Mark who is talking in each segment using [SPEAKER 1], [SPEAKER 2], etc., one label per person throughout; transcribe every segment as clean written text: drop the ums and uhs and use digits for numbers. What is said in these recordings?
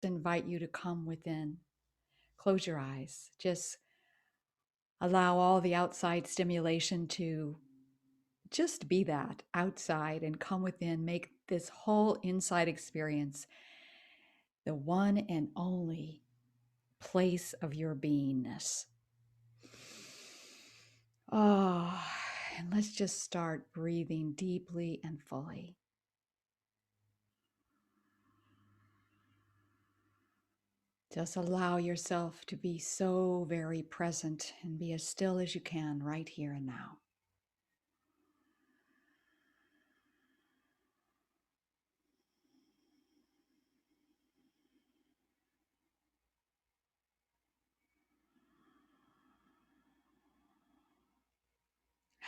[SPEAKER 1] invite you to come within. Close your eyes. Just allow all the outside stimulation to just be that outside and come within. Make this whole inside experience the one and only place of your beingness. Oh, and let's just start breathing deeply and fully. Just allow yourself to be so very present and be as still as you can right here and now.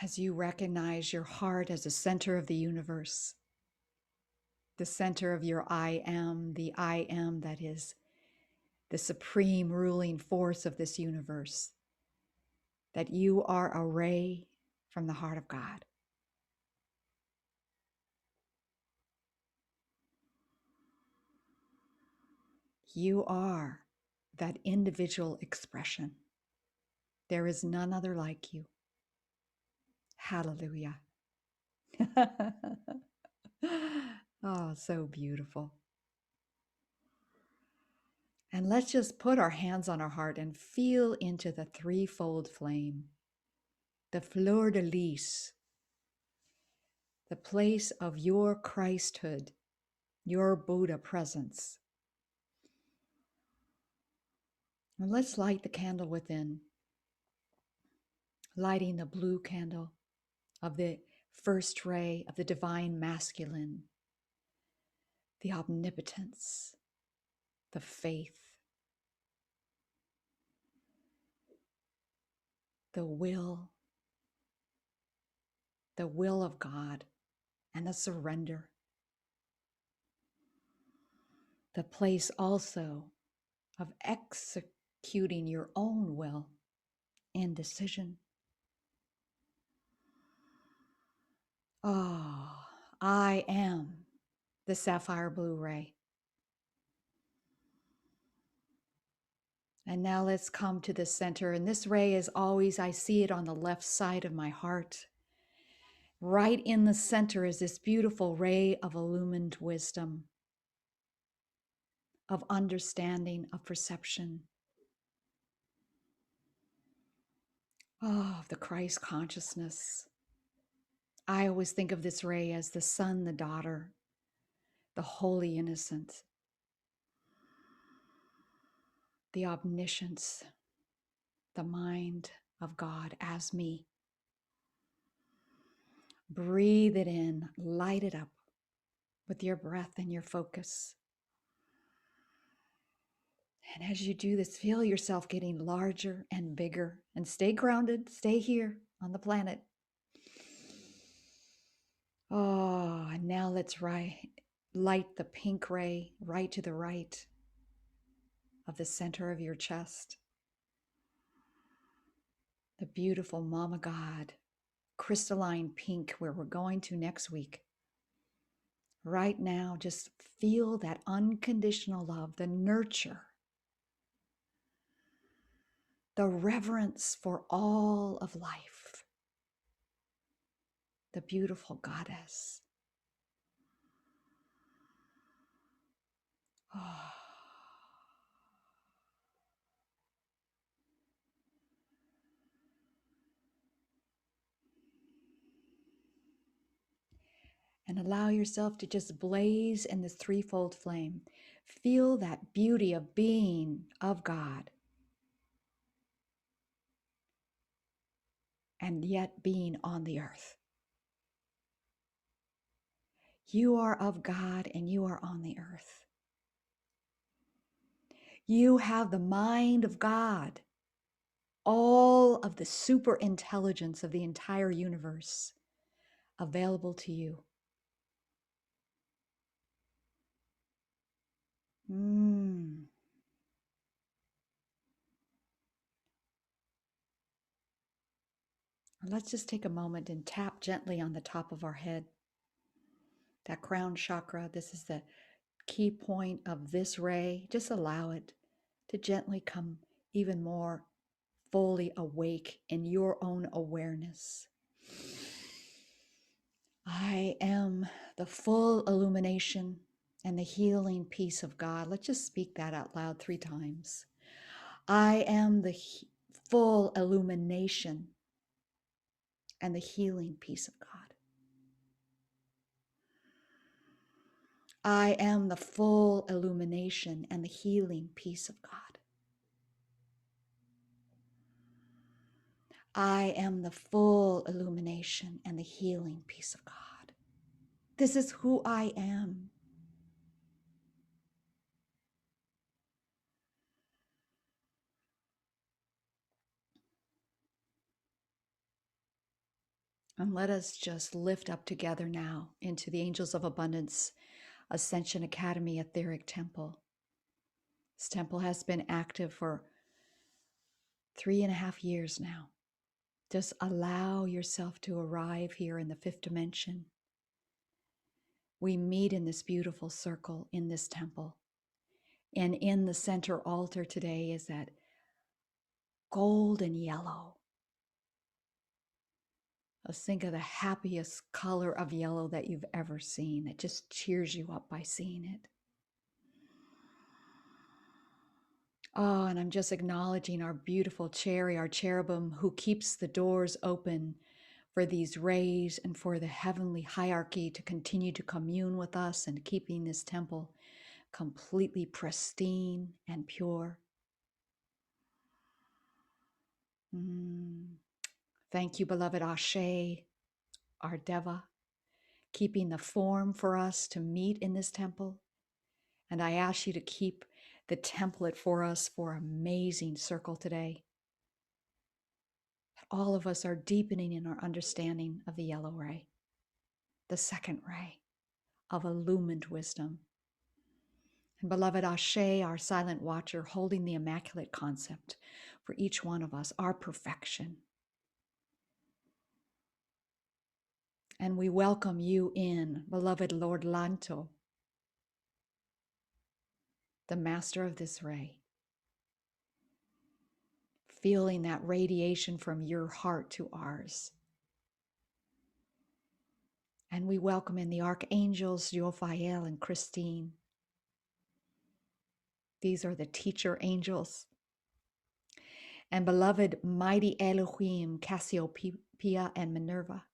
[SPEAKER 1] As you recognize your heart as the center of the universe, the center of your I am, the I am that is the supreme ruling force of this universe, that you are a ray from the heart of God. You are that individual expression. There is none other like you. Hallelujah. Oh, so beautiful. And let's just put our hands on our heart and feel into the threefold flame, the fleur de lis, the place of your Christhood, your Buddha presence. And let's light the candle within, lighting the blue candle of the first ray of the divine masculine, the omnipotence, the faith, the will of God, and the surrender. The place also of executing your own will and decision. Oh, I am the sapphire blue ray. And now let's come to the center. And this ray is always, I see it on the left side of my heart. Right in the center is this beautiful ray of illumined wisdom, of understanding, of perception. Oh, the Christ consciousness. I always think of this ray as the son, the daughter, the holy innocent, the omniscience, the mind of God as me. Breathe it in, light it up with your breath and your focus. And as you do this, feel yourself getting larger and bigger, and stay grounded, stay here on the planet. Oh, and now let's light the pink ray right to the right of the center of your chest. The beautiful Mama God, crystalline pink, where we're going to next week. Right now, just feel that unconditional love, the nurture, the reverence for all of life, the beautiful goddess. Oh. And allow yourself to just blaze in this threefold flame. Feel that beauty of being of God, and yet being on the earth. You are of God and you are on the earth. You have the mind of God, all of the super intelligence of the entire universe available to you. Let's just take a moment and tap gently on the top of our head. That crown chakra, this is the key point of this ray, just allow it to gently come even more fully awake in your own awareness. I am the full illumination and the healing peace of God. Let's just speak that out loud 3 times. I am the full illumination and the healing peace of God. I am the full illumination and the healing peace of God. I am the full illumination and the healing peace of God. This is who I am. And let us just lift up together now into the Angels of Abundance Ascension Academy Etheric Temple. This temple has been active for 3.5 years now. Just allow yourself to arrive here in the 5th dimension. We meet in this beautiful circle in this temple. And in the center altar today is that gold and yellow. Let's think of the happiest color of yellow that you've ever seen. It just cheers you up by seeing it. Oh, and I'm just acknowledging our beautiful cherry, our cherubim, who keeps the doors open for these rays and for the heavenly hierarchy to continue to commune with us and keeping this temple completely pristine and pure. Thank you, beloved Ashe, our Deva, keeping the form for us to meet in this temple. And I ask you to keep the template for us for amazing circle today. All of us are deepening in our understanding of the yellow ray, the second ray of illumined wisdom. And beloved Ashe, our silent watcher, holding the immaculate concept for each one of us, our perfection. And we welcome you in, beloved Lord Lanto, the master of this ray. Feeling that radiation from your heart to ours. And we welcome in the archangels, Jophiel and Christine. These are the teacher angels. And beloved mighty Elohim, Cassiopeia and Minerva.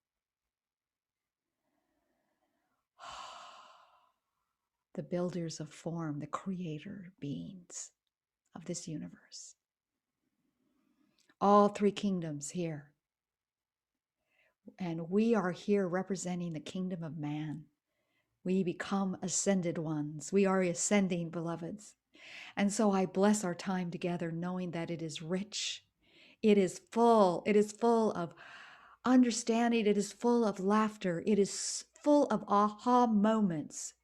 [SPEAKER 1] The builders of form, the creator beings of this universe. All 3 kingdoms here. And we are here representing the kingdom of man. We become ascended ones. We are ascending, beloveds. And so I bless our time together, knowing that it is rich. It is full of understanding. It is full of laughter. It is full of aha moments.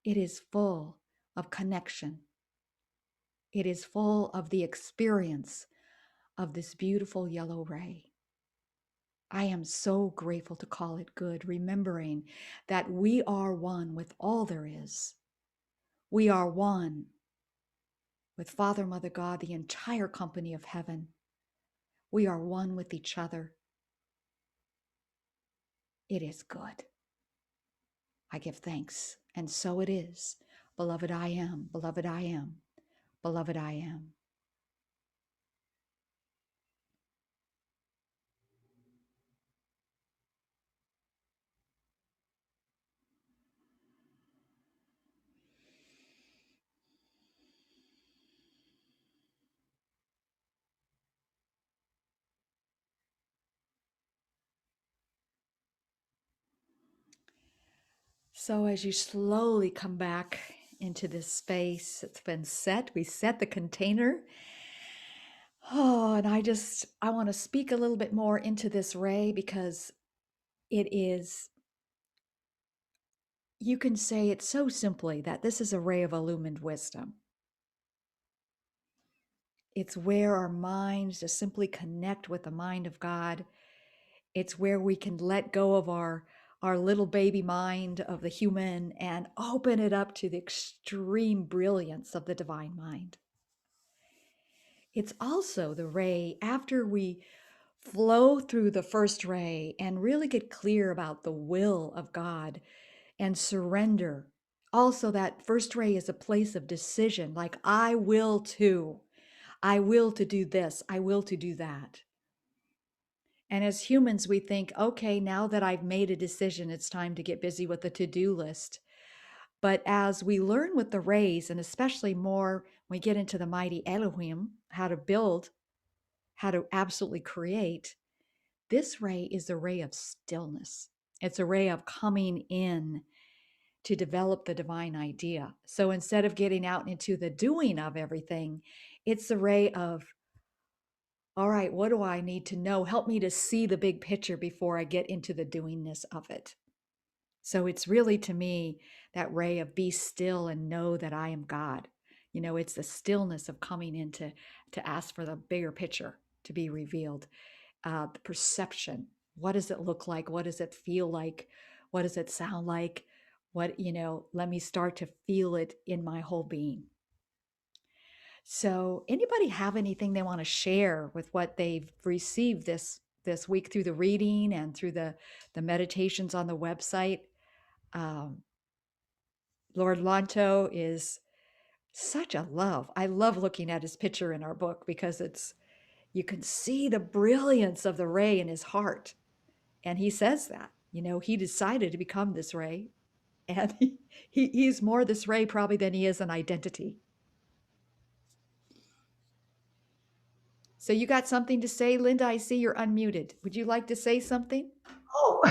[SPEAKER 1] It is full of connection. It is full of the experience of this beautiful yellow ray. I am so grateful to call it good, remembering that we are one with all there is. We are one with Father, Mother, God, the entire company of heaven. We are one with each other. It is good. I give thanks, and so it is. Beloved, I am. Beloved, I am. Beloved, I am. So as you slowly come back into this space, it's been set. We set the container. Oh, and I want to speak a little bit more into this ray because it is, you can say it so simply that this is a ray of illumined wisdom. It's where our minds just simply connect with the mind of God. It's where we can let go of our our little baby mind of the human and open it up to the extreme brilliance of the divine mind. It's also the ray after we flow through the first ray and really get clear about the will of God and surrender. Also, that first ray is a place of decision, like I will to. I will to do this. I will to do that. And as humans, we think, okay, now that I've made a decision, it's time to get busy with the to do list. But as we learn with the rays, and especially more when we get into the mighty Elohim, how to build, how to absolutely create, this ray is a ray of stillness. It's a ray of coming in to develop the divine idea. So instead of getting out into the doing of everything, it's a ray of, all right, what do I need to know? Help me to see the big picture before I get into the doingness of it. So it's really to me that ray of be still and know that I am God. It's the stillness of coming in to ask for the bigger picture to be revealed. The perception. What does it look like? What does it feel like? What does it sound like? Let me start to feel it in my whole being. So, anybody have anything they want to share with what they've received this week through the reading and through the meditations on the website? Um, Lord Lanto is such a love. I love looking at his picture in our book because you can see the brilliance of the ray in his heart. And he says that, he decided to become this ray. And he's more this ray probably than he is an identity. So you got something to say, Linda? I see you're unmuted. Would you like to say something?
[SPEAKER 2] Oh,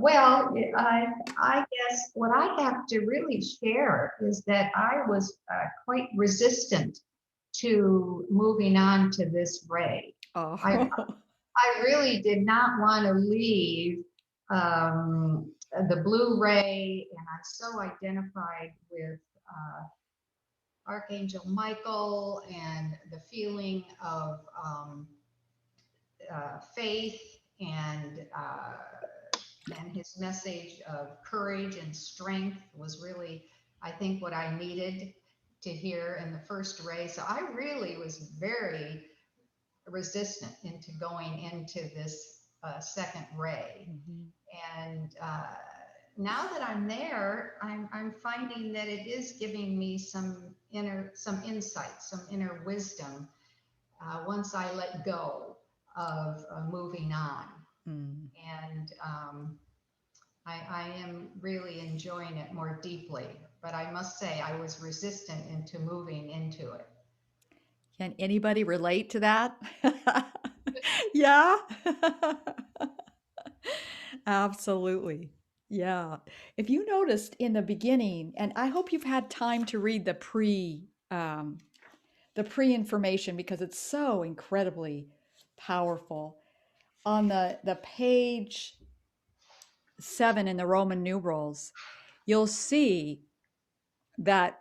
[SPEAKER 2] well, I guess what I have to really share is that I was quite resistant to moving on to this ray. I,
[SPEAKER 1] Oh,
[SPEAKER 2] I really did not want to leave the blue ray, and I so identified with Archangel Michael and the feeling of faith and his message of courage and strength was really, I think, what I needed to hear in the first ray. So I really was very resistant into going into this second ray.
[SPEAKER 1] mhm.
[SPEAKER 2] And now that I'm there, I'm finding that it is giving me some insight, some inner wisdom once I let go of moving on.
[SPEAKER 1] Mm.
[SPEAKER 2] And I am really enjoying it more deeply. But I must say, I was resistant into moving into it.
[SPEAKER 1] Can anybody relate to that? Yeah. Absolutely. Yeah. If you noticed in the beginning, and I hope you've had time to read the pre-information because it's so incredibly powerful. On the page 7 in the Roman numerals, you'll see that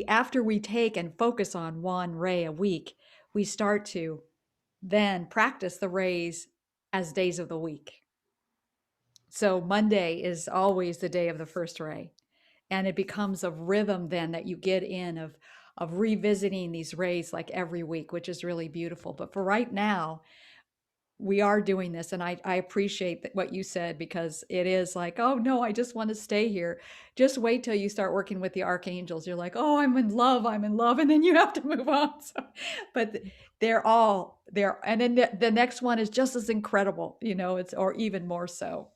[SPEAKER 1] after we take and focus on one ray a week, we start to then practice the rays as days of the week. So Monday is always the day of the first ray. And it becomes a rhythm then that you get in of revisiting these rays like every week, which is really beautiful. But for right now, we are doing this, and I appreciate what you said because it is like, oh no, I just want to stay here. Just wait till you start working with the archangels. You're like, oh, I'm in love, and then you have to move on. So, but they're all there, and then the next one is just as incredible, it's or even more so.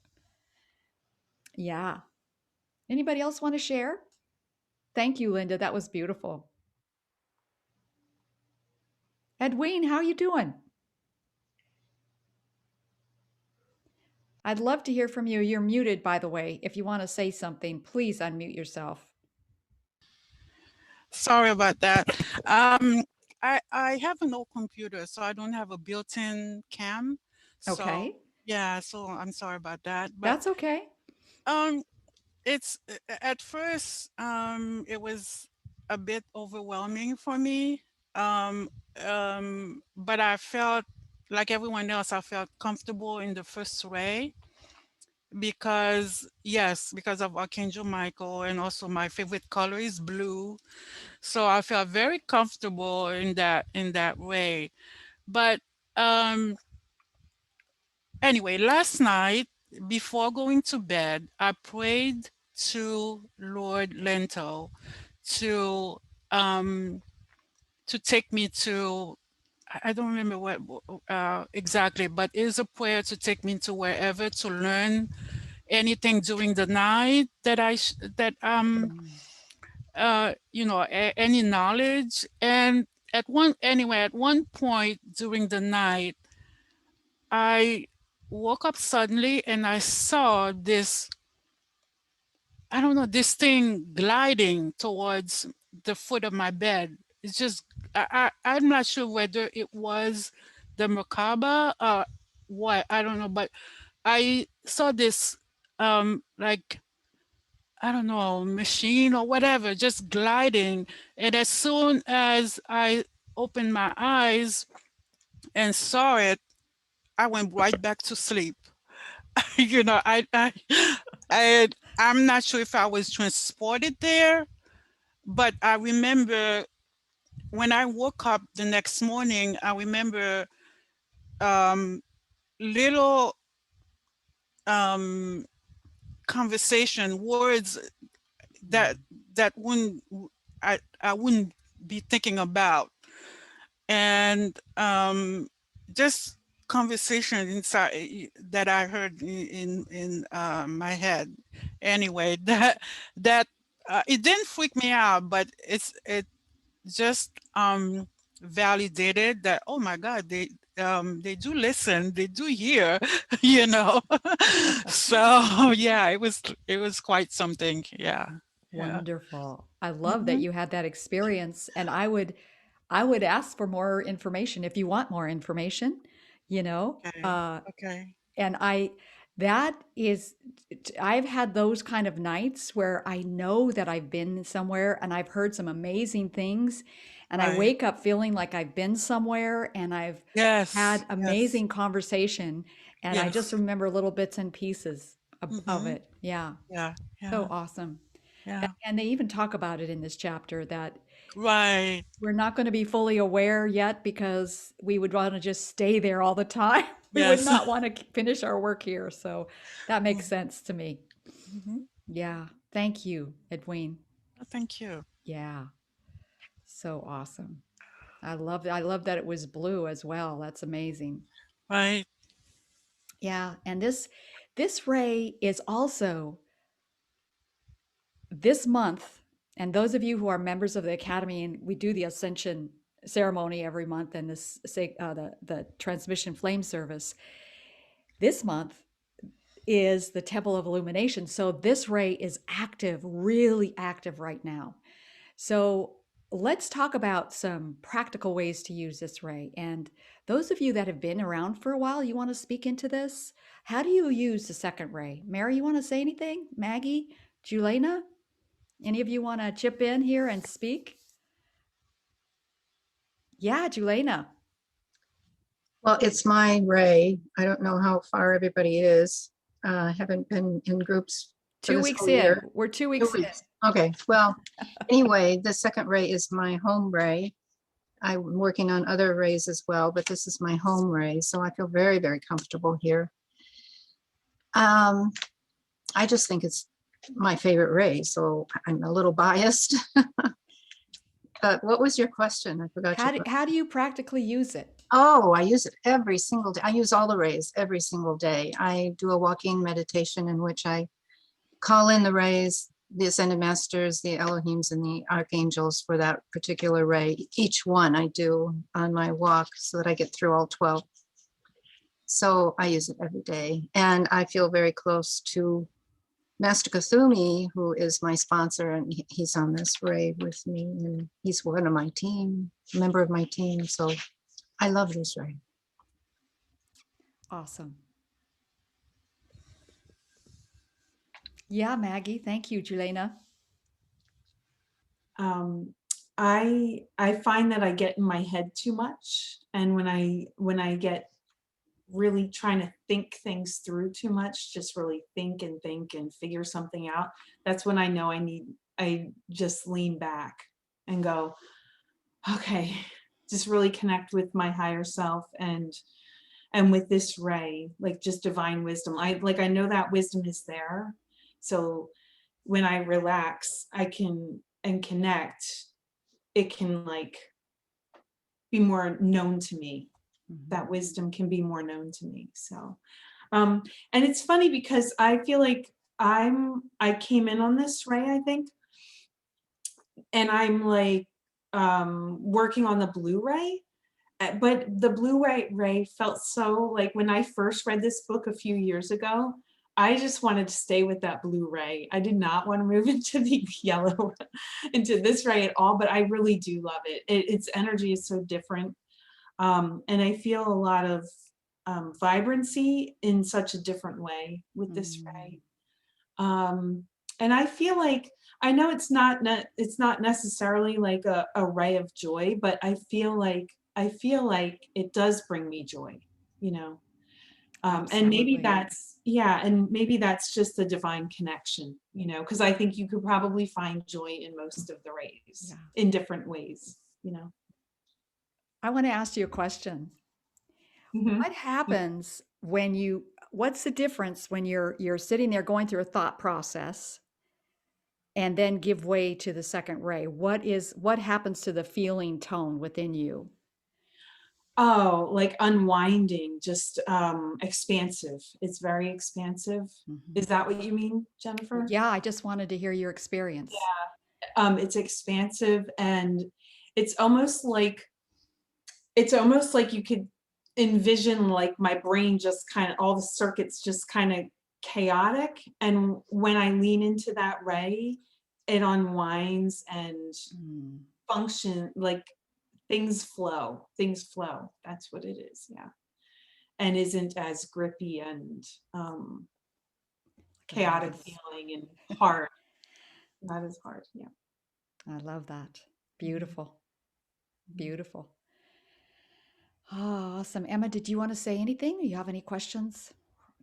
[SPEAKER 1] Yeah. Anybody else want to share? Thank you, Linda. That was beautiful. Edwin, how you doing? I'd love to hear from you. You're muted, by the way. If you want to say something, please unmute yourself.
[SPEAKER 3] Sorry about that. I have an old computer, so I don't have a built-in cam. So
[SPEAKER 1] Okay.
[SPEAKER 3] yeah, so I'm sorry about that. But
[SPEAKER 1] That's okay.
[SPEAKER 3] um, it's at first it was a bit overwhelming for me. Um, but I felt like everyone else. I felt comfortable in the first way. because yes, because of Archangel Michael, and also my favorite color is blue. So I felt very comfortable in that way. But um anyway, last night before going to bed, I prayed to Lord Lento to um take me to, I don't remember what exactly, but it's a prayer to take me to wherever to learn anything during the night that
[SPEAKER 1] Mm.
[SPEAKER 3] any knowledge. And at one point during the night, I woke up suddenly and I saw this, I don't know, this thing gliding towards the foot of my bed. It's just, I'm not sure whether it was the Merkaba or what, I don't know, but I saw this, like, I don't know, machine or whatever, just gliding. And as soon as I opened my eyes and saw it, I went right back to sleep. you know, I'm not sure if I was transported there, but I remember when I woke up the next morning, I remember um, little um, conversation words that that wouldn't I wouldn't be thinking about, and just conversation inside that I heard in my head. Anyway, that it didn't freak me out, but it just validated that, oh my God, they do listen, they do hear, you know. So yeah, it was quite something. Yeah. Yeah.
[SPEAKER 1] Wonderful. I love that
[SPEAKER 3] Hmm.
[SPEAKER 1] you had that experience, and I would ask for more information if you want more information, you know?
[SPEAKER 3] Okay. Okay.
[SPEAKER 1] And that is, I've had those kind of nights where I know that I've been somewhere and I've heard some amazing things, and I
[SPEAKER 3] Right.
[SPEAKER 1] wake up feeling like I've been somewhere and I've
[SPEAKER 3] Yes.
[SPEAKER 1] had
[SPEAKER 3] Yes.
[SPEAKER 1] amazing conversation, and I just
[SPEAKER 3] Yes.
[SPEAKER 1] remember little bits and pieces of
[SPEAKER 3] Hmm.
[SPEAKER 1] it. Yeah.
[SPEAKER 3] Yeah.
[SPEAKER 1] So
[SPEAKER 3] Yeah.
[SPEAKER 1] awesome.
[SPEAKER 3] Yeah.
[SPEAKER 1] And they even talk about it in this chapter that
[SPEAKER 3] Right.
[SPEAKER 1] we're not going to be fully aware yet because we would want to just stay there all the time. We would
[SPEAKER 3] Yes.
[SPEAKER 1] not want to finish our work here. So that makes sense to me.
[SPEAKER 3] Hmm.
[SPEAKER 1] Yeah. Thank you, Edwin.
[SPEAKER 3] Thank you.
[SPEAKER 1] Yeah. So awesome. I love that it was blue as well. That's amazing.
[SPEAKER 3] Right.
[SPEAKER 1] Yeah. And this ray is also this month, and those of you who are members of the academy, and we do the ascension ceremony every month, and this the transmission flame service this month is the temple of illumination. So this ray is active, really active right now. So let's talk about some practical ways to use this ray. And those of you that have been around for a while, you want to speak into this. How do you use the second ray? Mary, you want to say anything? Maggie, Julena? Any of you want to chip in here and speak? Yeah, Julena.
[SPEAKER 4] Well, it's my Ray. I don't know how far everybody is. Haven't been in groups for
[SPEAKER 1] 2
[SPEAKER 4] this
[SPEAKER 1] weeks
[SPEAKER 4] whole
[SPEAKER 1] in.
[SPEAKER 4] year.
[SPEAKER 1] We're 2
[SPEAKER 4] 2
[SPEAKER 1] weeks in.
[SPEAKER 4] weeks. Okay, well, anyway, the second Ray is my home Ray. I'm working on other Rays as well, but this is my home Ray, so I feel very, very comfortable here. I just think it's my favorite Ray, so I'm a little biased. But what was your question? I forgot your question.
[SPEAKER 1] How do you practically use it?
[SPEAKER 4] Oh, I use it every single day. I use all the rays every single day. I do a walking meditation in which I call in the rays, the ascended masters, the Elohims, and the archangels for that particular ray. Each one I do on my walk so that I get through all 12. So I use it every day. And I feel very close to Master Kathumi, who is my sponsor, and he's on this ray with me. And he's one of my team, member of my team. So I love this ray.
[SPEAKER 1] Awesome. Yeah, Maggie. Thank you, Julena.
[SPEAKER 5] um, I find that I get in my head too much, and when I get really trying to think things through too much, just really think and figure something out, that's when I know I just lean back and go, okay, just really connect with my higher self and with this ray, like just divine wisdom. I know that wisdom is there. So when I relax, I can and connect, it can like be more known to me.
[SPEAKER 1] Mhm.
[SPEAKER 5] That wisdom can be more known to me. So and it's funny because I feel like I came in on this ray, I think, and I'm like working on the Blu-ray. But the Blu-ray felt so like when I first read this book a few years ago, I just wanted to stay with that Blu-ray. I did not want to move into the yellow, into this ray at all, but I really do love it. Its energy is so different. And I feel a lot of vibrancy in such a different way with this ray. And I feel like I know it's not necessarily like a ray of joy, but I feel like it does bring me joy, you know. And maybe
[SPEAKER 1] Absolutely.
[SPEAKER 5] that's and maybe that's just the divine connection, you know, because I think you could probably find joy in most of the rays
[SPEAKER 1] Yeah.
[SPEAKER 5] in different ways, you know.
[SPEAKER 1] I want to ask you a question.
[SPEAKER 5] Mhm.
[SPEAKER 1] What happens when what's the difference when you're sitting there going through a thought process and then give way to the second ray? What happens to the feeling tone within you?
[SPEAKER 5] Oh, like unwinding, just expansive. It's very expansive.
[SPEAKER 1] Mhm.
[SPEAKER 5] Is that what you mean,
[SPEAKER 1] Well,
[SPEAKER 5] Jennifer?
[SPEAKER 1] yeah, I just wanted to hear your experience.
[SPEAKER 5] It's expansive and it's almost like you could envision like my brain just kind of all the circuits just kind of chaotic. And when I lean into that ray, it unwinds and
[SPEAKER 1] Mm.
[SPEAKER 5] function like things flow. Things flow. That's what it is. Yeah. And isn't as grippy and chaotic
[SPEAKER 1] Yes.
[SPEAKER 5] feeling and hard. Not as hard. Yeah.
[SPEAKER 1] I love that.
[SPEAKER 5] Mhm.
[SPEAKER 1] Beautiful. Beautiful. Oh, awesome. Emma, did you want to say anything? Do you have any questions?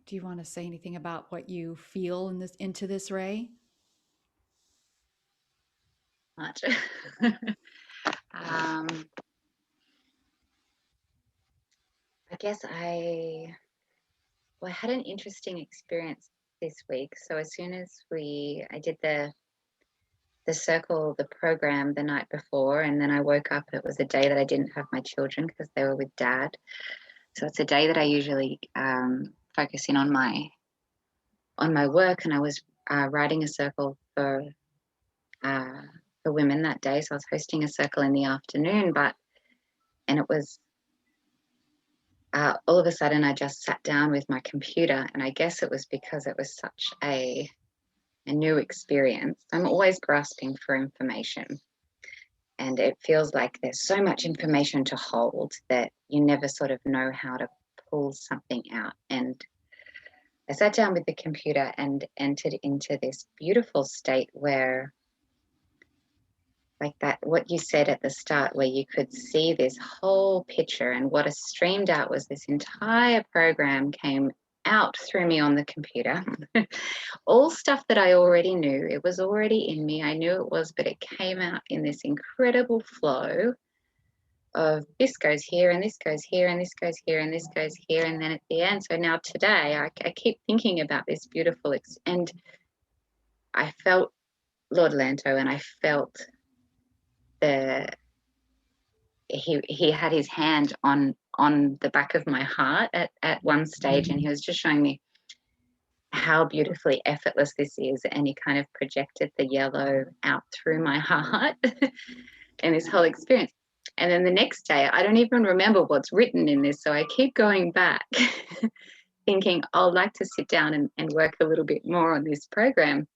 [SPEAKER 1] Do you want to say anything about what you feel in this into this ray?
[SPEAKER 6] Much. um, I guess I had an interesting experience this week. So as soon as I did the circle, the program the night before, and then I woke up. It was a day that I didn't have my children because they were with dad. So it's a day that I usually focus in on my work, and I was writing a circle for women that day. So I was hosting a circle in the afternoon, and it was all of a sudden I just sat down with my computer, and I guess it was because it was such a new experience. I'm always grasping for information, and it feels like there's so much information to hold that you never sort of know how to pull something out. And I sat down with the computer and entered into this beautiful state where, like that, what you said at the start, where you could see this whole picture, and what is streamed out was this entire program came out through me on the computer. All stuff that I already knew. It was already in me. I knew it was, but it came out in this incredible flow of this goes here and this goes here and this goes here and this goes here. And then at the end, so now today, I keep thinking about this beautiful, and I felt Lord Lanto, and I felt the he had his hand on the back of my heart at one stage, and he was just showing me how beautifully effortless this is, and he kind of projected the yellow out through my heart and this whole experience. And then the next day, I don't even remember what's written in this, so I keep going back thinking I'd like to sit down and work a little bit more on this program,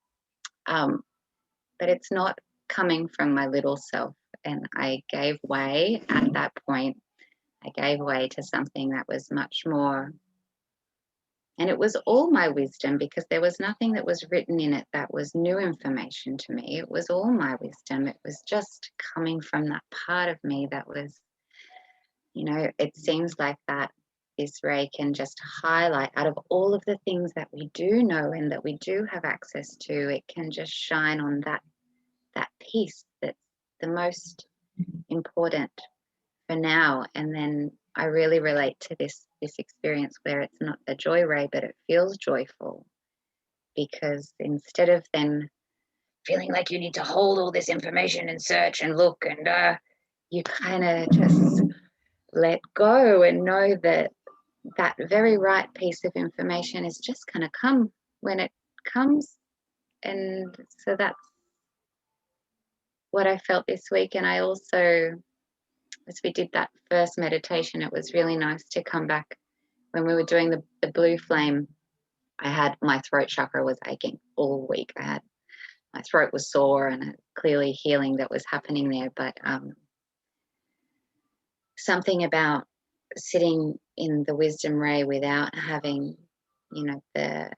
[SPEAKER 6] but it's not coming from my little self. And I gave way at that point. I gave way to something that was much more, and it was all my wisdom, because there was nothing that was written in it that was new information to me. It was all my wisdom. It was just coming from that part of me that was, it seems like that this ray can just highlight out of all of the things that we do know and that we do have access to, it can just shine on that piece that's the most important for now. And then I really relate to this experience where it's not a joy ray, but it feels joyful, because instead of then feeling like you need to hold all this information and search and look, and you kind of just let go and know that that very right piece of information is just going to come when it comes. And so that's what I felt this week. And I also, as we did that first meditation, it was really nice to come back when we were doing the blue flame. I had my throat chakra was aching all week. My throat was sore and clearly healing that was happening there. But something about sitting in the wisdom ray without having, you know, the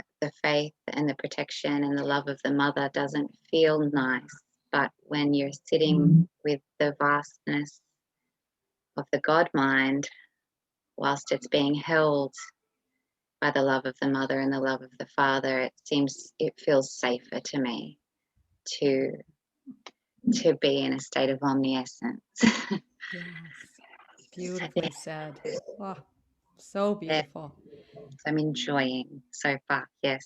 [SPEAKER 6] faith and the protection and the love of the mother doesn't feel nice. But when you're sitting with the vastness of the God mind, whilst it's being held by the love of the mother and the love of the father, it feels safer to me to be in a state of omniscience.
[SPEAKER 1] Yes. Beautifully said. Oh, so beautiful.
[SPEAKER 6] I'm enjoying so far. Yes.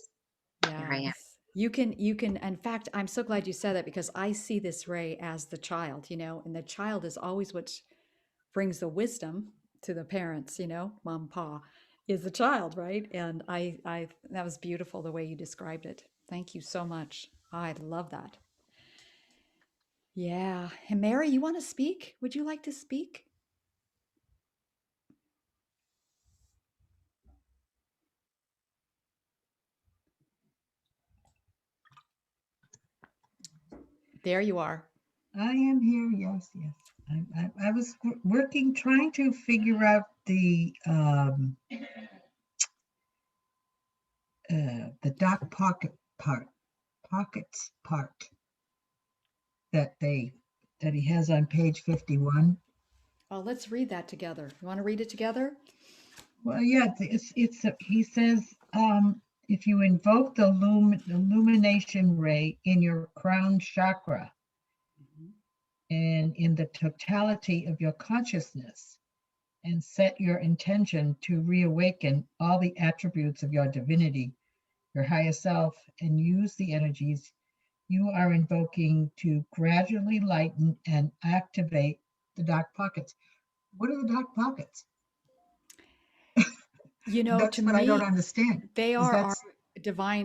[SPEAKER 6] Here I am.
[SPEAKER 1] Yes. You can, in fact, I'm so glad you said that, because I see this ray as the child, you know, and the child is always what brings the wisdom to the parents, you know, mom, pa is the child, right? And I, that was beautiful the way you described it. Thank you so much. I love that. Yeah. And Mary, you want to speak? Would you like to speak? There you are.
[SPEAKER 7] I am here. Yes, yes. I was working, trying to figure out the dock pockets part that he has on page 51.
[SPEAKER 1] Oh, let's read that together. You want to read it together?
[SPEAKER 7] Well, yeah, he says, if you invoke the illumination ray in your crown chakra and in the totality of your consciousness, and set your intention to reawaken all the attributes of your divinity, your higher self, and use the energies you are invoking to gradually lighten and activate the dark pockets. What are the dark pockets?
[SPEAKER 1] You know,
[SPEAKER 7] That's
[SPEAKER 1] to
[SPEAKER 7] what I don't
[SPEAKER 1] me,
[SPEAKER 7] understand.
[SPEAKER 1] they
[SPEAKER 7] Is
[SPEAKER 1] are
[SPEAKER 7] that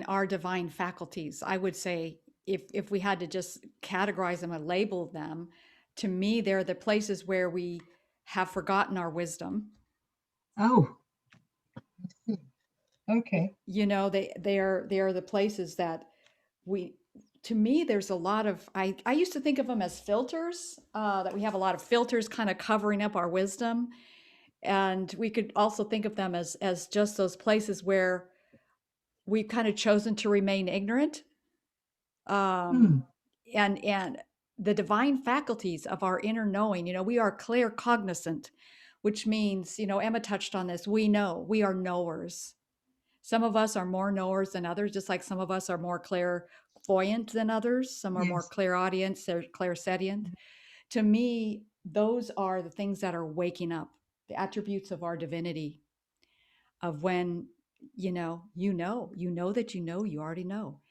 [SPEAKER 1] our divine faculties. I would say, if we had to just categorize them and label them, to me, they're the places where we have forgotten our wisdom.
[SPEAKER 7] oh, I see. Okay.
[SPEAKER 1] You know, they are the places that we, to me, there's a lot of, I used to think of them as filters, that we have a lot of filters kind of covering up our wisdom. And we could also think of them as just those places where we've kind of chosen to remain ignorant.
[SPEAKER 7] Hmm.
[SPEAKER 1] And the divine faculties of our inner knowing, you know, we are claircognizant, which means, you know, Emma touched on this, we know, we are knowers. Some of us are more knowers than others, just like some of us are more clairvoyant than others. Some are more
[SPEAKER 7] Yes.
[SPEAKER 1] clairaudient, they're clairsentient. To me, those are the things that are waking up, the attributes of our divinity, of when, you know that you already know,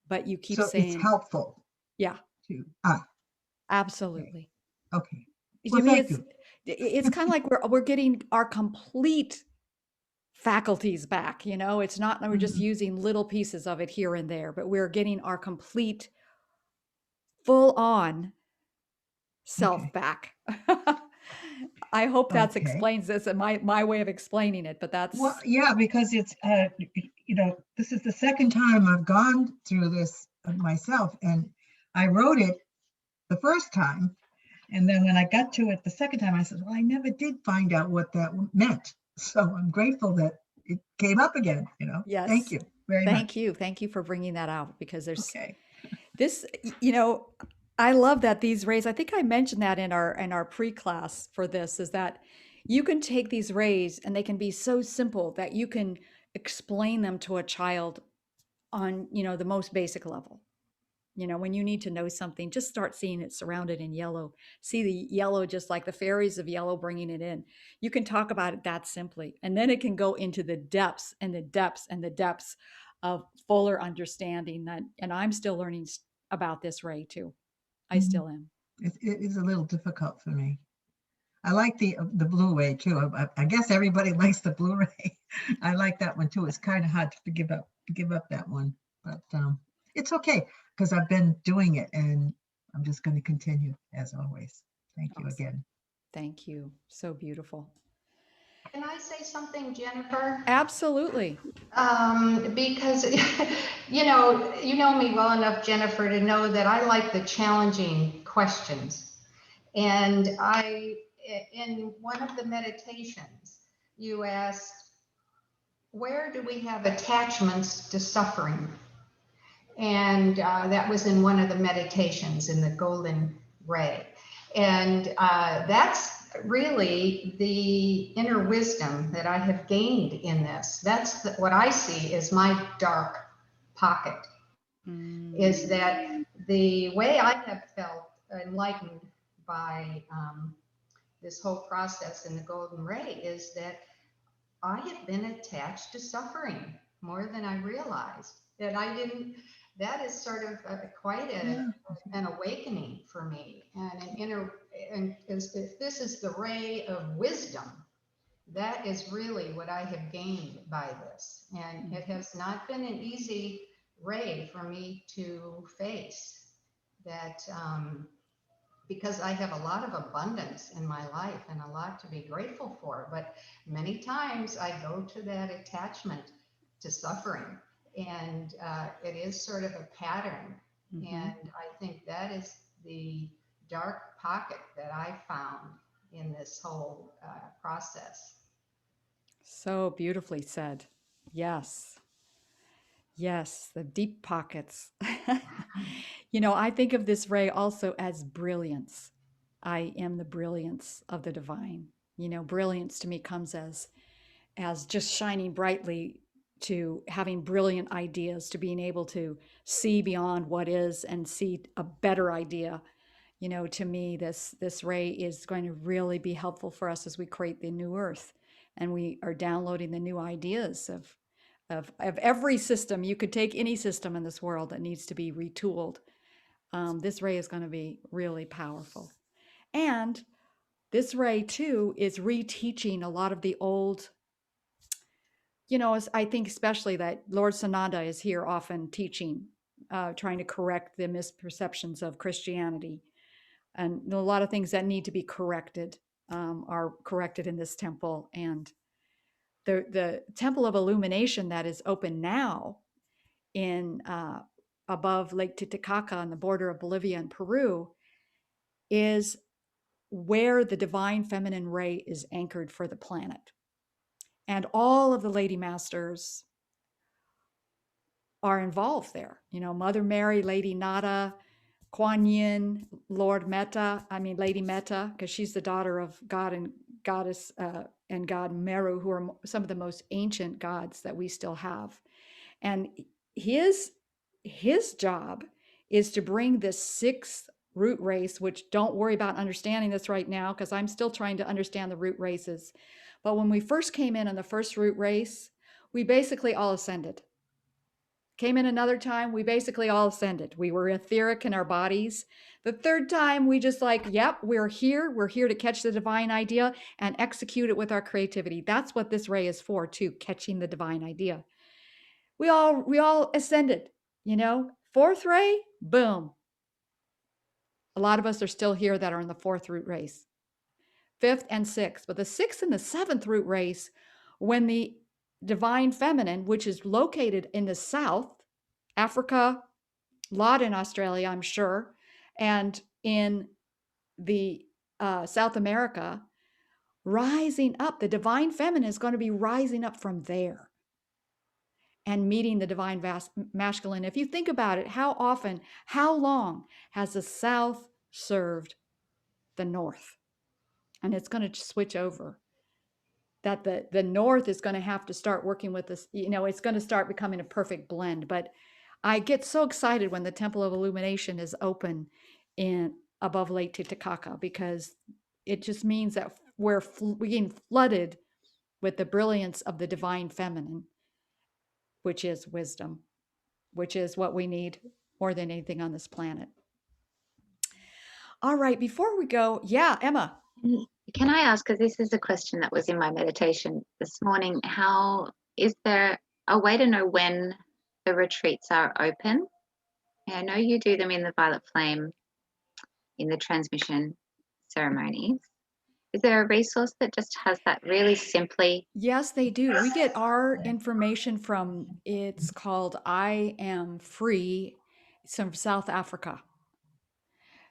[SPEAKER 1] but you keep
[SPEAKER 7] So it's
[SPEAKER 1] saying,
[SPEAKER 7] helpful
[SPEAKER 1] yeah,
[SPEAKER 7] to, okay.
[SPEAKER 1] absolutely.
[SPEAKER 7] Okay.
[SPEAKER 1] To
[SPEAKER 7] Well,
[SPEAKER 1] me,
[SPEAKER 7] thank you.
[SPEAKER 1] it's kind of like we're getting our complete faculties back. You know, it's not that we're just
[SPEAKER 7] Mhm.
[SPEAKER 1] using little pieces of it here and there, but we're getting our complete, full on self
[SPEAKER 7] Okay.
[SPEAKER 1] back. I hope that
[SPEAKER 7] Okay.
[SPEAKER 1] explains this, and my way of explaining it, but
[SPEAKER 7] Well,
[SPEAKER 1] that's,
[SPEAKER 7] yeah, because it's, this is the second time I've gone through this myself, and I wrote it the first time. And then when I got to it the second time, I said, well, I never did find out what that meant. So I'm grateful that it came up again, Thank
[SPEAKER 1] yes.
[SPEAKER 7] you very
[SPEAKER 1] Thank
[SPEAKER 7] much.
[SPEAKER 1] you. Thank you for bringing that out, because there's
[SPEAKER 7] Okay.
[SPEAKER 1] this, you know, I love that these rays, I think I mentioned that in our pre-class for this, is that, You can take these rays and they can be so simple that you can explain them to a child on, the most basic level. When you need to know something, just start seeing it surrounded in yellow. See the yellow, just like the fairies of yellow bringing it in. You can talk about it that simply. And then it can go into the depths and the depths and the depths of fuller understanding that. And I'm still learning about this ray too. I
[SPEAKER 7] Mhm.
[SPEAKER 1] still am.
[SPEAKER 7] It is a little difficult for me. I like the blue ray too. I guess everybody likes the blue ray. I like that one too. It's kind of hard to give up that one, but it's okay because I've been doing it and I'm just going to continue as always. Thank you
[SPEAKER 1] Awesome.
[SPEAKER 7] again.
[SPEAKER 1] Thank you. So beautiful.
[SPEAKER 2] Can I say something, Jennifer?
[SPEAKER 1] Absolutely.
[SPEAKER 2] Because you know me well enough, Jennifer, to know that I like the challenging questions. And in one of the meditations, you asked, where do we have attachments to suffering? And that was in one of the meditations in the Golden Ray. And that's really the inner wisdom that I have gained in this. That's what I see as my dark pocket, is that the way I have felt enlightened by this whole process in the Golden Ray is that I have been attached to suffering more than I realized. That is sort of quite an awakening for me, and an inner, and if this is the ray of wisdom, that is really what I have gained by this. And it has not been an easy ray for me to face that, because I have a lot of abundance in my life and a lot to be grateful for. But many times I go to that attachment to suffering, and it is sort of a pattern. And I think that is the dark pocket that I found in this whole process.
[SPEAKER 1] So beautifully said. Yes. Yes, the deep pockets. I think of this ray also as brilliance. I am the brilliance of the divine. Brilliance to me comes as just shining brightly, to having brilliant ideas, to being able to see beyond what is and see a better idea. To me, this ray is going to really be helpful for us as we create the new earth, and we are downloading the new ideas of every system. You could take any system in this world that needs to be retooled. This ray is going to be really powerful. And this ray, too, is reteaching a lot of the old, I think especially that Lord Sananda is here often teaching, trying to correct the misperceptions of Christianity. And a lot of things that need to be corrected are corrected in this temple. And the Temple of Illumination that is open now in above Lake Titicaca on the border of Bolivia and Peru is where the divine feminine ray is anchored for the planet. And all of the Lady Masters are involved there. Mother Mary, Lady Nada, Kuan Yin, Lady Meta, because she's the daughter of God and Goddess and God Meru, who are some of the most ancient gods that we still have. And his job is to bring this sixth root race, which don't worry about understanding this right now, because I'm still trying to understand the root races. But when we first came in on the first root race, we basically all ascended. Came in another time, we basically all ascended. We were etheric in our bodies. The third time, we just yep, we're here. We're here to catch the divine idea and execute it with our creativity. That's what this ray is for, too, catching the divine idea. We all ascended, Fourth ray, boom. A lot of us are still here that are in the fourth root race. Fifth and sixth, but the sixth and the seventh root race, when the divine feminine, which is located in the south, Africa, a lot in Australia, I'm sure, and in the South America, rising up, the divine feminine is going to be rising up from there and meeting the divine masculine. If you think about it, how long has the South served the North? And it's going to switch over. that the north is going to have to start working with this, it's going to start becoming a perfect blend. But I get so excited when the Temple of Illumination is open in above Lake Titicaca, because it just means that we're being flooded with the brilliance of the divine feminine, which is wisdom, which is what we need more than anything on this planet. All right, before we go, yeah, Emma.
[SPEAKER 6] Can I ask, because this is a question that was in my meditation this morning, how is there a way to know when the retreats are open? I know you do them in the Violet Flame, in the transmission ceremonies. Is there a resource that just has that really simply?
[SPEAKER 1] Yes, they do. We get our information from, it's called I Am Free. It's from South Africa.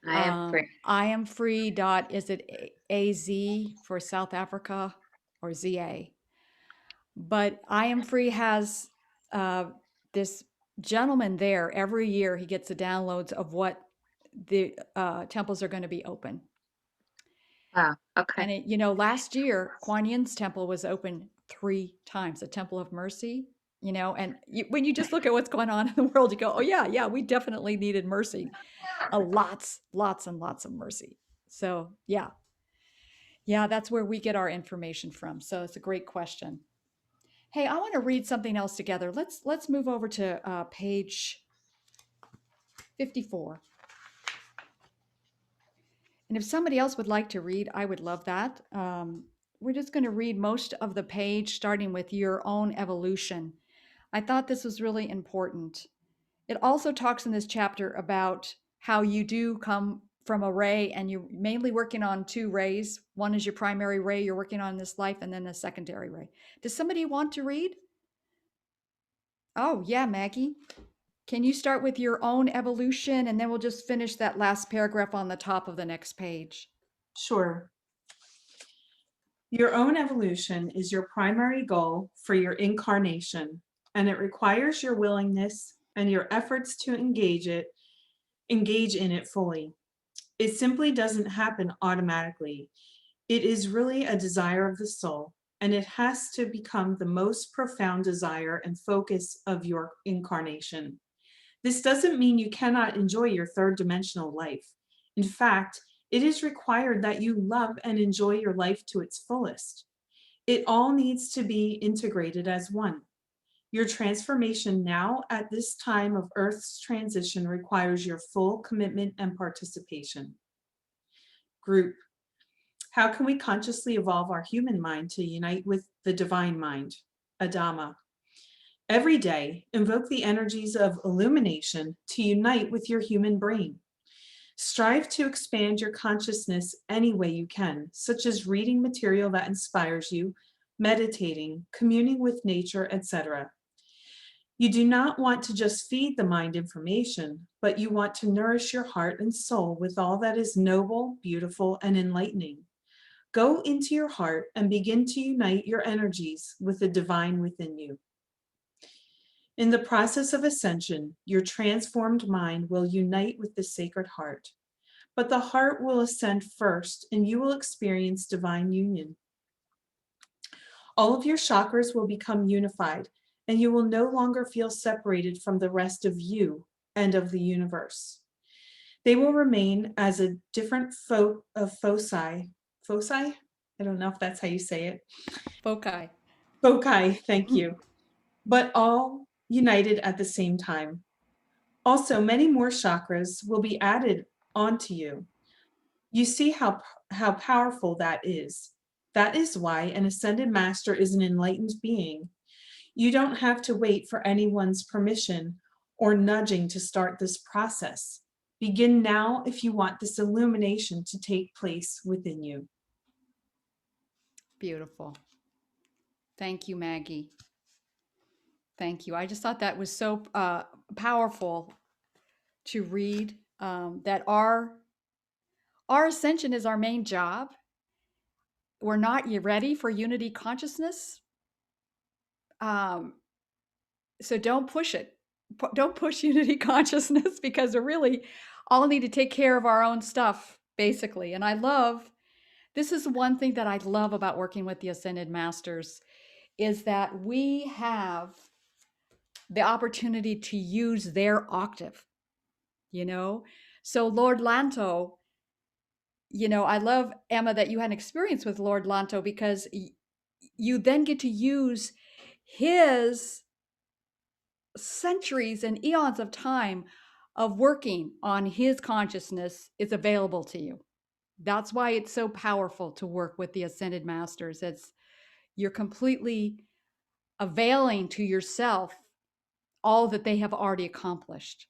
[SPEAKER 6] I am free.
[SPEAKER 1] I am free dot, is it AZ for South Africa or ZA? But I Am Free has this gentleman there. Every year he gets the downloads of what the temples are going to be open.
[SPEAKER 6] Wow, okay.
[SPEAKER 1] And it, last year, Kuan Yin's temple was open 3 times, the Temple of Mercy, and when you just look at what's going on in the world, you go, oh yeah, we definitely needed mercy. Lots and lots of mercy. So yeah, that's where we get our information from. So it's a great question. Hey, I want to read something else together. Let's move over to page 54. And if somebody else would like to read, I would love that. We're just going to read most of the page, starting with your own evolution. I thought this was really important. It also talks in this chapter about how you do come from a ray, and you're mainly working on 2 rays. One is your primary ray you're working on in this life, and then a secondary ray. Does somebody want to read? Oh, yeah, Maggie. Can you start with your own evolution, and then we'll just finish that last paragraph on the top of the next page.
[SPEAKER 5] Sure. Your own evolution is your primary goal for your incarnation, and it requires your willingness and your efforts to engage in it fully. It simply doesn't happen automatically. It is really a desire of the soul, and it has to become the most profound desire and focus of your incarnation. This doesn't mean you cannot enjoy your 3rd dimensional life. In fact, it is required that you love and enjoy your life to its fullest. It all needs to be integrated as one. Your transformation now at this time of Earth's transition requires your full commitment and participation. Group. How can we consciously evolve our human mind to unite with the divine mind, Adama? Every day, invoke the energies of illumination to unite with your human brain. Strive to expand your consciousness any way you can, such as reading material that inspires you, meditating, communing with nature, etc. You do not want to just feed the mind information, but you want to nourish your heart and soul with all that is noble, beautiful, and enlightening. Go into your heart and begin to unite your energies with the divine within you. In the process of ascension, your transformed mind will unite with the Sacred Heart, but the heart will ascend first and you will experience divine union. All of your chakras will become unified and you will no longer feel separated from the rest of you and of the universe. They will remain as a different foci. I don't know if that's how you say it.
[SPEAKER 1] Foci.
[SPEAKER 5] Foci, thank you. But all united at the same time. Also, many more chakras will be added onto you. You see how powerful that is. That is why an ascended master is an enlightened being. You don't have to wait for anyone's permission or nudging to start this process. Begin now if you want this illumination to take place within you.
[SPEAKER 1] Beautiful. Thank you, Maggie. Thank you. I just thought that was so powerful to read, that our ascension is our main job. We're not yet ready for unity consciousness. So don't push it. Don't push unity consciousness, because we really all need to take care of our own stuff, basically. And I love This is one thing that I love about working with the Ascended Masters is that we have the opportunity to use their octave, you know? So Lord Lanto, I love, Emma, that you had an experience with Lord Lanto because you then get to use his centuries and eons of time of working on his consciousness is available to you. That's why it's so powerful to work with the Ascended Masters. You're completely availing to yourself all that they have already accomplished.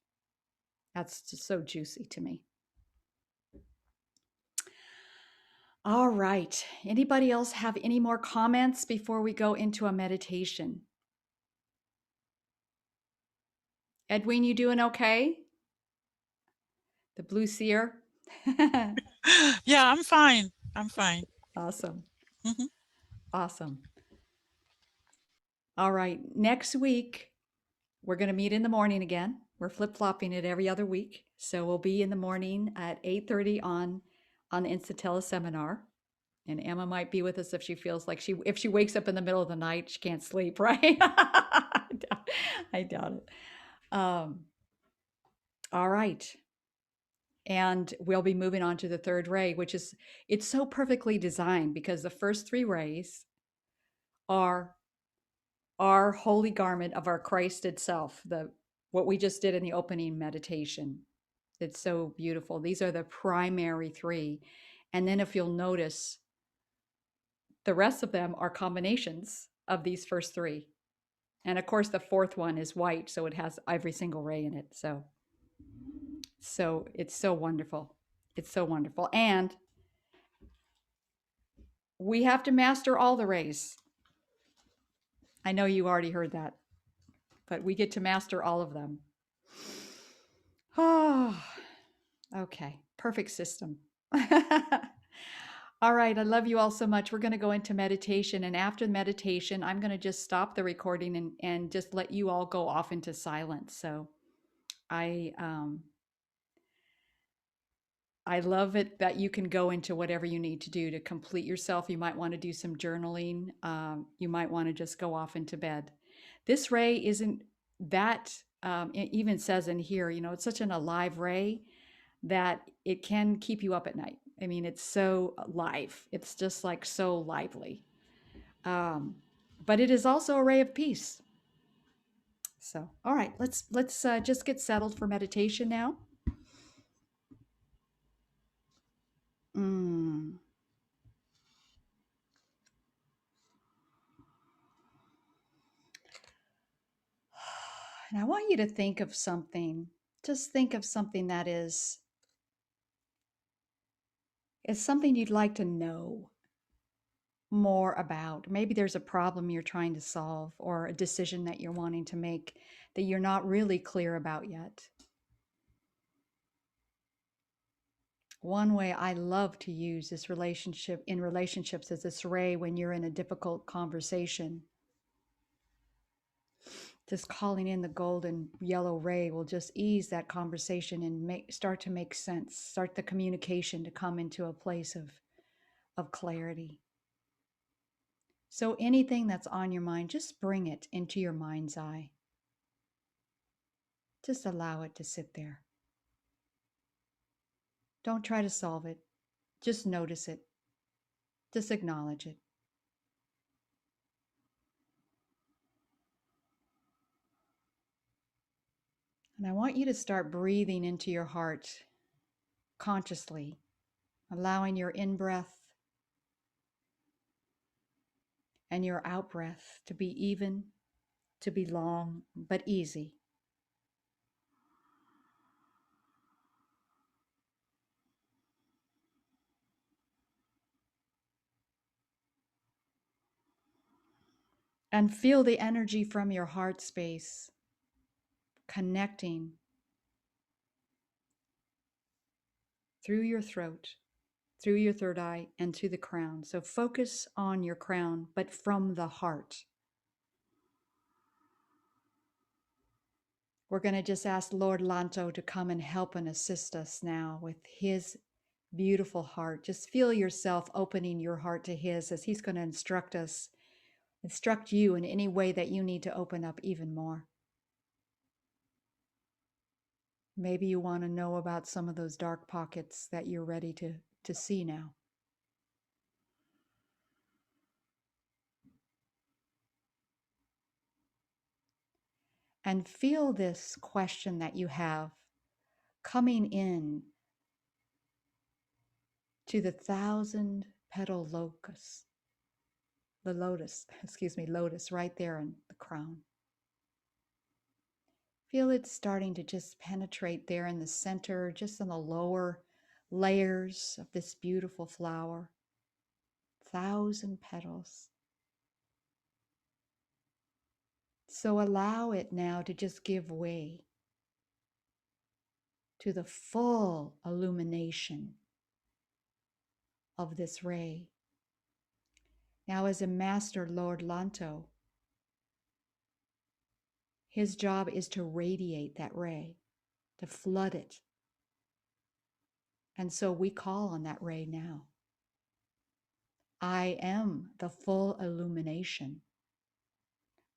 [SPEAKER 1] That's just so juicy to me. All right. Anybody else have any more comments before we go into a meditation? Edwin, you doing okay? The blue seer?
[SPEAKER 3] Yeah, I'm fine. I'm fine.
[SPEAKER 1] Awesome.
[SPEAKER 3] Mhm.
[SPEAKER 1] Awesome. All right. Next week, we're going to meet in the morning again. We're flip-flopping it every other week. So we'll be in the morning at 8:30 on the Insta seminar. And Emma might be with us if she feels like if she wakes up in the middle of the night, she can't sleep, right? I doubt it. All right. And we'll be moving on to the third ray, it's so perfectly designed because the first three rays are our holy garment of our Christ itself, what we just did in the opening meditation. It's so beautiful. These are the primary three. And then if you'll notice, the rest of them are combinations of these first three. And of course, the fourth one is white, so it has every single ray in it. So it's so wonderful. It's so wonderful. And we have to master all the rays. I know you already heard that, but we get to master all of them. Oh, okay. Perfect system. All right. I love you all so much. We're going to go into meditation. And after meditation, I'm going to just stop the recording and just let you all go off into silence. So I love it that you can go into whatever you need to do to complete yourself. You might want to do some journaling. You might want to just go off into bed. This ray isn't that, it even says in here, it's such an alive ray that it can keep you up at night. I mean, it's so live. It's just like so lively. But it is also a ray of peace. So, all right, let's just get settled for meditation now. Mm. And I want you to think of something. Just think of something that is something you'd like to know more about. Maybe there's a problem you're trying to solve or a decision that you're wanting to make that you're not really clear about yet. One way I love to use this relationships is this ray when you're in a difficult conversation. Just calling in the golden yellow ray will just ease that conversation and start to make sense, start the communication to come into a place of clarity. So anything that's on your mind, just bring it into your mind's eye. Just allow it to sit there. Don't try to solve it. Just notice it. Just acknowledge it. And I want you to start breathing into your heart consciously, allowing your in-breath and your out-breath to be even, to be long, but easy. And feel the energy from your heart space connecting through your throat, through your third eye, and to the crown. So focus on your crown, but from the heart. We're going to just ask Lord Lanto to come and help and assist us now with his beautiful heart. Just feel yourself opening your heart to His as He's going to instruct you in any way that you need to open up even more. Maybe you want to know about some of those dark pockets that you're ready to see now. And feel this question that you have coming in to the 1,000-petal locust, the lotus, lotus right there in the crown. Feel it starting to just penetrate there in the center, just in the lower layers of this beautiful flower. 1,000 petals. So allow it now to just give way to the full illumination of this ray. Now, as a master, Lord Lanto, his job is to radiate that ray, to flood it. And so we call on that ray now. I am the full illumination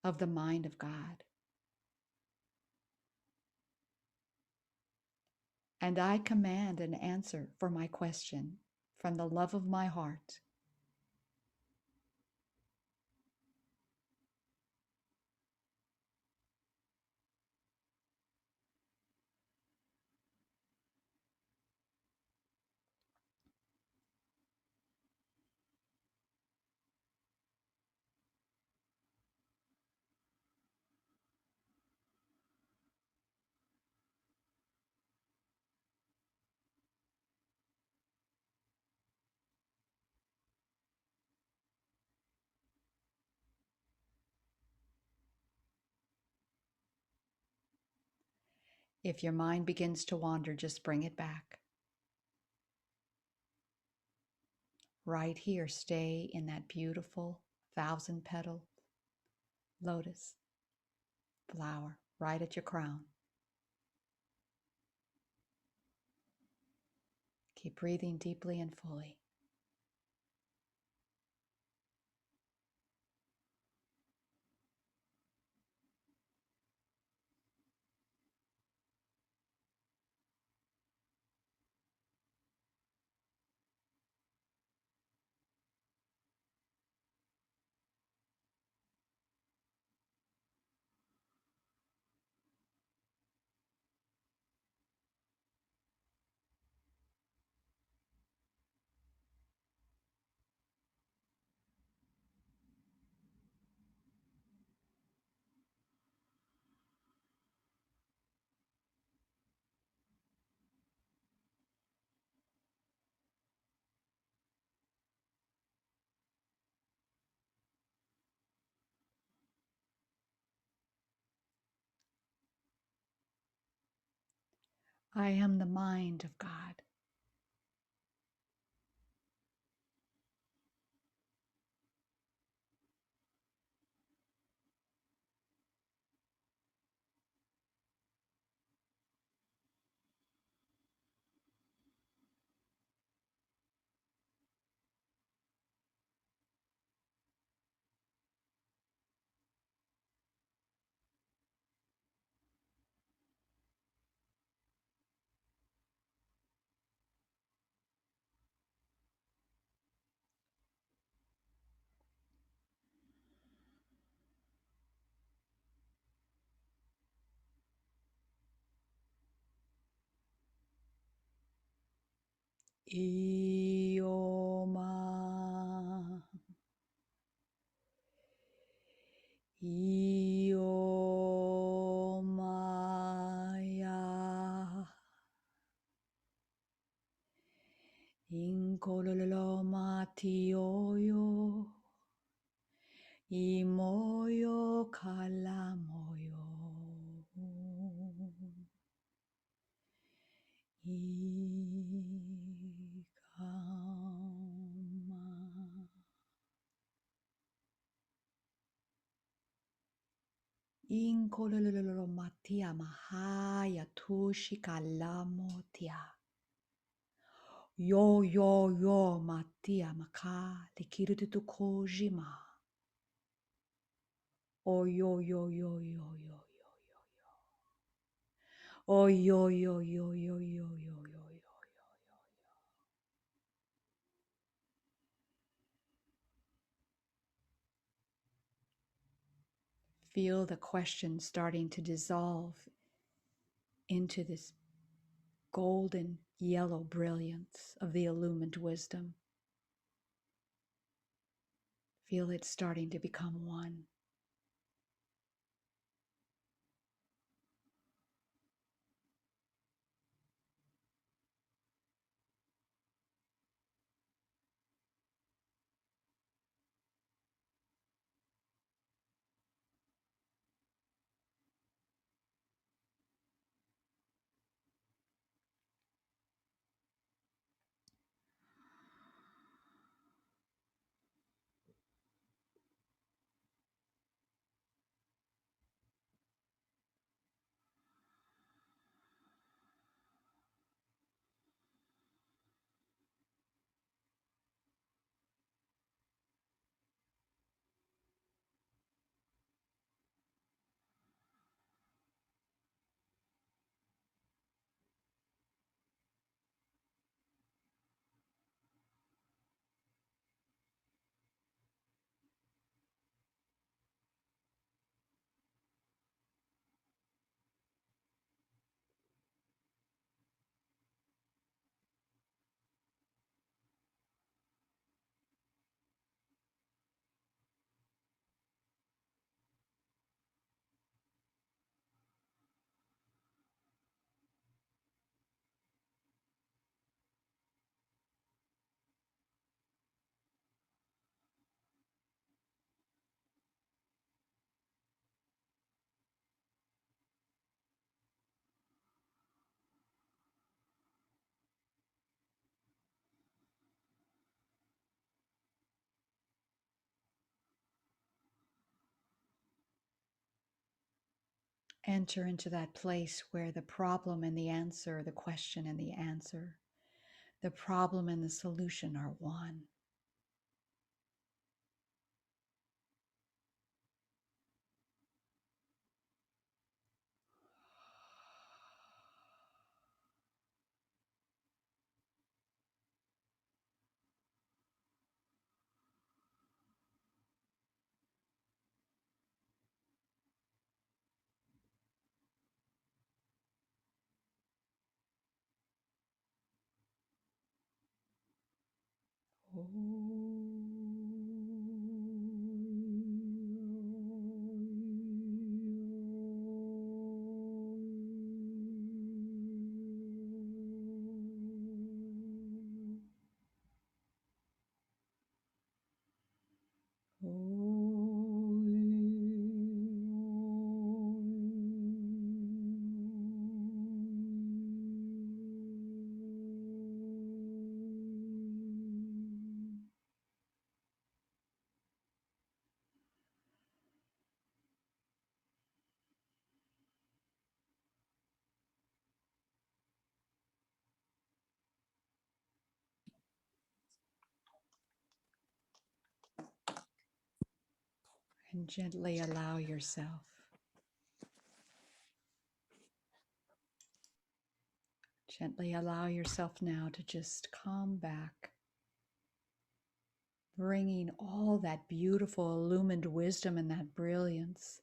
[SPEAKER 1] of the mind of God. And I command an answer for my question from the love of my heart. If your mind begins to wander, just bring it back. Right here, stay in that beautiful 1,000-petal lotus flower right at your crown. Keep breathing deeply and fully. I am the mind of God. Ioma. Iomaya. Inkololoma tioyo. Imoyo kalamoyo. Ikama. Inkolololomatia mahaya tushi kalamotia. Yo yo yo matia maka likiritu kojima. Oh yo yo yo yo yo yo yo yo. Oh yo yo yo yo yo yo yo yo. Feel the question starting to dissolve into this golden yellow brilliance of the illumined wisdom. Feel it starting to become one. Enter into that place where the problem and the answer, the question and the answer, the problem and the solution are one. And gently allow yourself, now to just come back, bringing all that beautiful illumined wisdom and that brilliance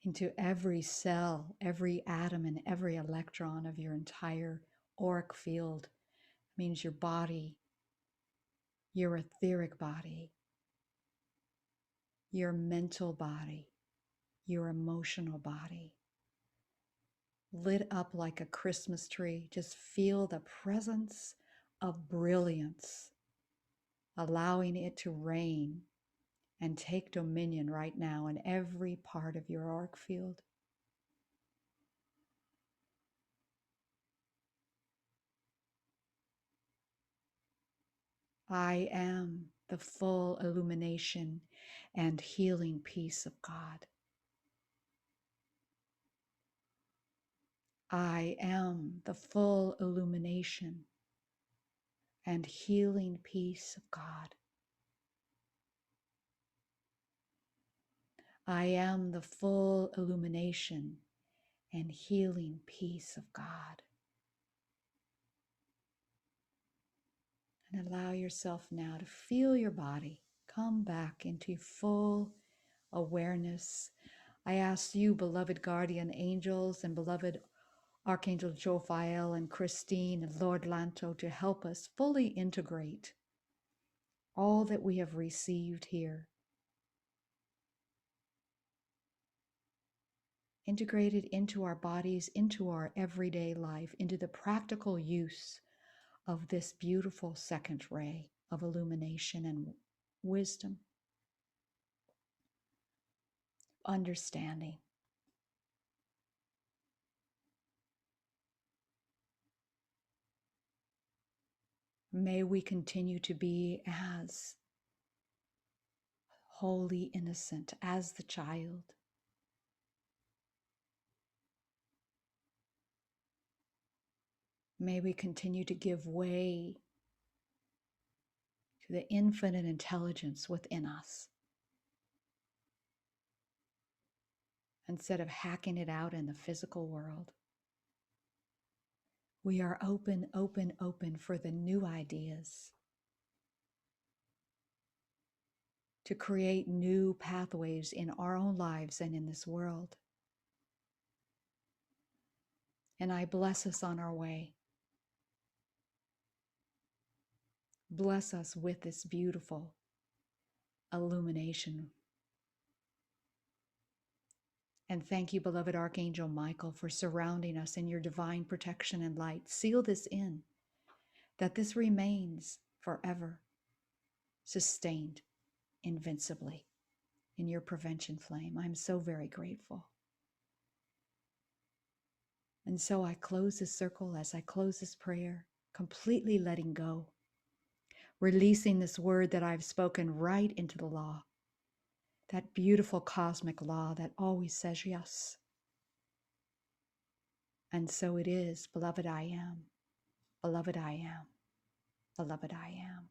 [SPEAKER 1] into every cell, every atom, and every electron of your entire auric field. It means your body, your etheric body, your mental body, your emotional body, lit up like a Christmas tree. Just feel the presence of brilliance, allowing it to reign and take dominion right now in every part of your auric field. I am the full illumination and healing peace of God. I am the full illumination and healing peace of God. I am the full illumination and healing peace of God. And allow yourself now to feel your body come back into full awareness. I ask you, beloved guardian angels and beloved Archangel Jophiel and Christine and Lord Lanto, to help us fully integrate all that we have received here. Integrated into our bodies, into our everyday life, into the practical use of this beautiful second ray of illumination and wisdom, understanding. May we continue to be as wholly innocent as the child. May we continue to give way to the infinite intelligence within us, instead of hacking it out in the physical world. We are open, open, open for the new ideas, to create new pathways in our own lives and in this world. And I bless us on our way. Bless us with this beautiful illumination. And thank you, beloved Archangel Michael, for surrounding us in your divine protection and light. Seal this in, that this remains forever sustained invincibly in your prevention flame. I'm so very grateful. And so I close this circle as I close this prayer, completely letting go, releasing this word that I've spoken right into the law, that beautiful cosmic law that always says yes. And so it is, beloved I am, beloved I am, beloved I am.